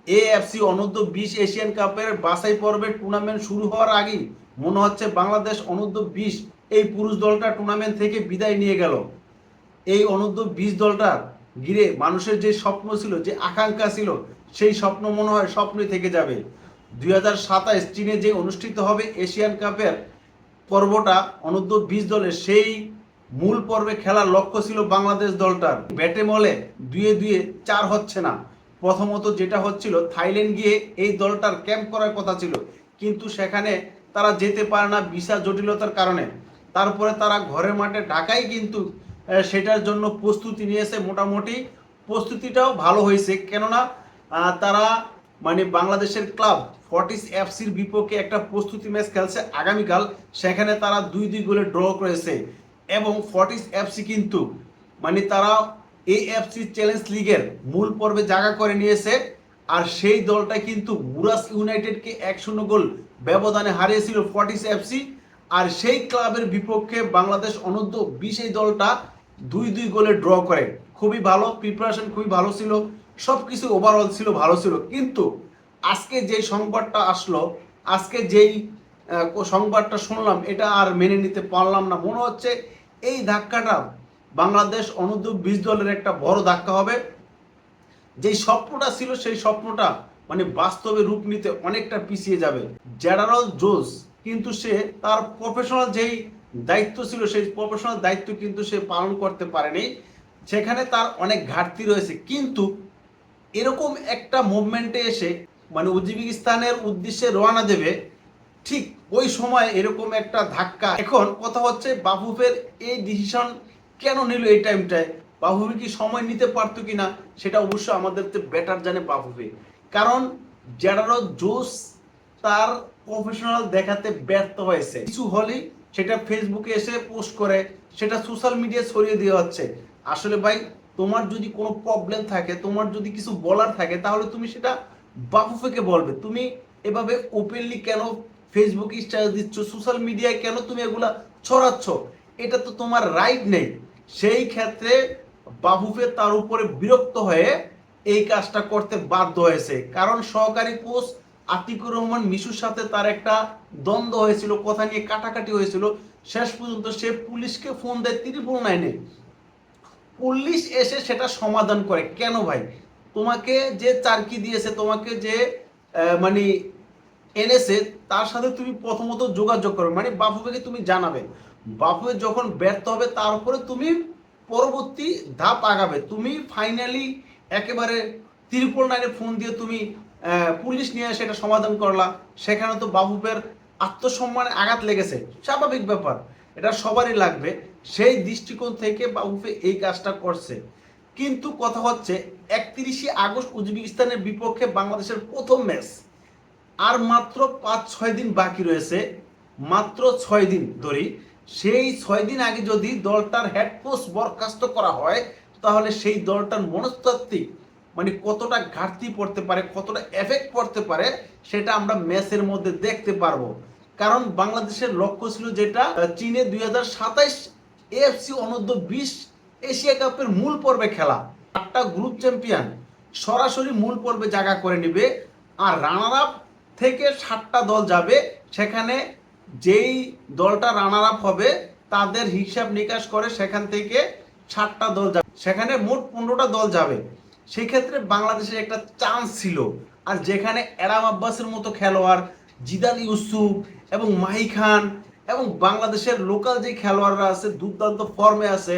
AFC অনূর্ধ্ব 20 Asian কাপের বাছাই পর্বের টুর্নামেন্ট শুরু হওয়ার আগেই মনে হচ্ছে বাংলাদেশ অনূর্ধ্ব 20 এই পুরুষ দলটা টুর্নামেন্ট থেকে বিদায় নিয়ে গেল। এই অনূর্ধ্ব 20 দলটার ঘিরে মানুষের যে স্বপ্ন ছিল, যে আকাঙ্ক্ষা ছিল, সেই স্বপ্ন মনে হয় স্বপ্নই থেকে যাবে। 2027 চীনে যে অনুষ্ঠিত হবে এশিয়ান কাপের পর্বটা অনূর্ধ্ব 20 দলের, সেই মূল পর্বে খেলার লক্ষ্য ছিল বাংলাদেশ দলটার। ব্যাটে বলে দুয়ে দুয়ে চার হচ্ছে না। প্রথমত যেটা হচ্ছিল, থাইল্যান্ড গিয়ে এই দলটার ক্যাম্প করার কথা ছিল, কিন্তু সেখানে তারা যেতে পারে না ভিসা জটিলতার কারণে। তারপরে তারা ঘরের মাঠে ঢাকায় কিন্তু সেটার জন্য প্রস্তুতি নিয়েছে। মোটামুটি প্রস্তুতিটাও ভালো হয়েছে, কেননা তারা মানে বাংলাদেশের ক্লাব ফর্টিস এফসির বিপক্ষে একটা প্রস্তুতি ম্যাচ খেলছে আগামীকাল। সেখানে তারা 2-2 গোলে ড্র করেছে এবং ফর্টিস এফসি কিন্তু মানে তারা এএফসি চ্যালেঞ্জ লিগের মূল পর্বে জায়গা করে নিয়েছে। আর সেই দলটা কিন্তু মুরাস ইউনাইটেডকে 1-0 গোল ব্যবধানে হারিয়েছিল ফর্টিস এফসি। আর সেই ক্লাবের বিপক্ষে বাংলাদেশ অনূর্ধ্ব 20 এই দলটা 2-2 গোলে ড্র করে। খুবই ভালো প্রিপারেশন, খুবই ভালো ছিল, সব কিছু ওভারঅল ছিল, ভালো ছিল। কিন্তু আজকে যেই সংবাদটা আসলো, আজকে যেই সংবাদটা শুনলাম, এটা আর মেনে নিতে পারলাম না। মনে হচ্ছে এই ধাক্কাটা বাংলাদেশ অনূর্ধ্ব 20 দলের একটা বড় ধাক্কা হবে। যেই স্বপ্নটা ছিল সেই স্বপ্নটা মানে বাস্তবে রূপ নিতে অনেকটা পিছিয়ে যাবে। জেনারেল জোস কিন্তু সে তার প্রফেশনাল যেই দায়িত্ব ছিল, সেই প্রফেশনাল দায়িত্ব কিন্তু সে পালন করতে পারেনি। সেখানে তার অনেক ঘাটতি রয়েছে। কিন্তু এরকম একটা মুভমেন্টে এসে মানে উজবেকিস্তানের উদ্দেশ্যে রওনা দেবে, ঠিক ওই সময় এরকম একটা ধাক্কা। এখন কথা হচ্ছে বাফুফের এই ডিসিশন কেন নিল এই টাইমটায়? বাফুফে কি সময় নিতে পারতো কিনা, সেটা অবশ্য আমাদের তো বেটার জানে বাফুফে। কারণ জেডারো জোস তার প্রফেশনাল দেখাতে ব্যর্থ হয়েছে। কিছু হলেই সেটা ফেসবুকে এসে পোস্ট করে, সেটা সোশ্যাল মিডিয়ায় ছড়িয়ে দেওয়া হচ্ছে। আসলে ভাই, তোমার যদি কোনো প্রবলেম থাকে, তোমার যদি কিছু বলার থাকে, তাহলে তুমি সেটা বাফুফেকে বলবে। তুমি এভাবে ওপেনলি কেন ফেসবুকে স্ট্যাটাস দিচ্ছ, সোশ্যাল মিডিয়ায় কেন তুমি এগুলা ছড়াচ্ছ? এটা তো তোমার রাইট নেই। সেই ক্ষেত্রে বাফুফে তার উপরে বিরক্ত হয়ে এই কাজটা করতে বাধ্য হয়েছে। কারণ সহকারী কোচ আতিকুর রহমান মিশুর সাথে তার একটা দ্বন্দ্ব হয়েছিল, কথা নিয়ে কাটাকাটি হয়েছিল। শেষ পর্যন্ত সে পুলিশকে ফোন দেয় 999-এ। পুলিশ এসে সেটা সমাধান করে। কেন ভাই? তোমাকে যে চারকি দিয়েছে, তোমাকে যে মানে এনেছে, তার সাথে তুমি প্রথমত যোগাযোগ করবে, মানে বাফুফেকে তুমি জানাবে। বাফুফে যখন ব্যর্থ হবে, তারপরে তুমি পরবর্তী ধাপ আগাবে। তুমি ফাইনালি একেবারে 999-এ ফোন দিয়ে তুমি পুলিশ নিয়ে সেটা সমাধান করলা। সেখানে তো বাফুফের আত্মসম্মানে আঘাত লেগেছে, স্বাভাবিক ব্যাপার, এটা সবারই লাগবে। সেই দৃষ্টিকোণ থেকে বাফুফে এই কাজটা করছে। কিন্তু কথা হচ্ছে 31 আগস্ট উজবেকিস্তানের বিপক্ষে বাংলাদেশের প্রথম ম্যাচ। আর মাত্র 5-6 দিন বাকি রয়েছে, মাত্র 6 দিন ধরি। সেই 6 দিন আগে যদি দলটার হেড কোচ বরখাস্ত করা হয়, তাহলে সেই দলটার মনস্তাত্ত্বিক মানে কতটা ঘাটতি পড়তে পারে, কতটা এফেক্ট পড়তে পারে, সেটা আমরা ম্যাচের মধ্যে দেখতে পারবো। কারণ বাংলাদেশের লক্ষ্য ছিল যেটা, চীনে 2027 এএফসি অনূর্ধ্ব 20 এশিয়া কাপের মূল পর্বে খেলা। 8টা গ্রুপ চ্যাম্পিয়ন সরাসরি মূল পর্বে জায়গা করে নেবে। আর রানার আপ থেকে 7টা দল যাবে। সেখানে যেই দলটা রানার আপ হবে তাদের হিসাব নিকাশ করে সেখান থেকে 7টা দল যাবে, সেখানে মোট 15টা দল যাবে। সেই ক্ষেত্রে বাংলাদেশের একটা চান্স ছিল। আর যেখানে এরাম আব্বাসের মতো খেলোয়াড়, জিদান ইউসুফ এবং মাহি খান এবং বাংলাদেশের লোকাল যে খেলোয়াড়রা আছে দুর্দান্ত ফর্মে আছে,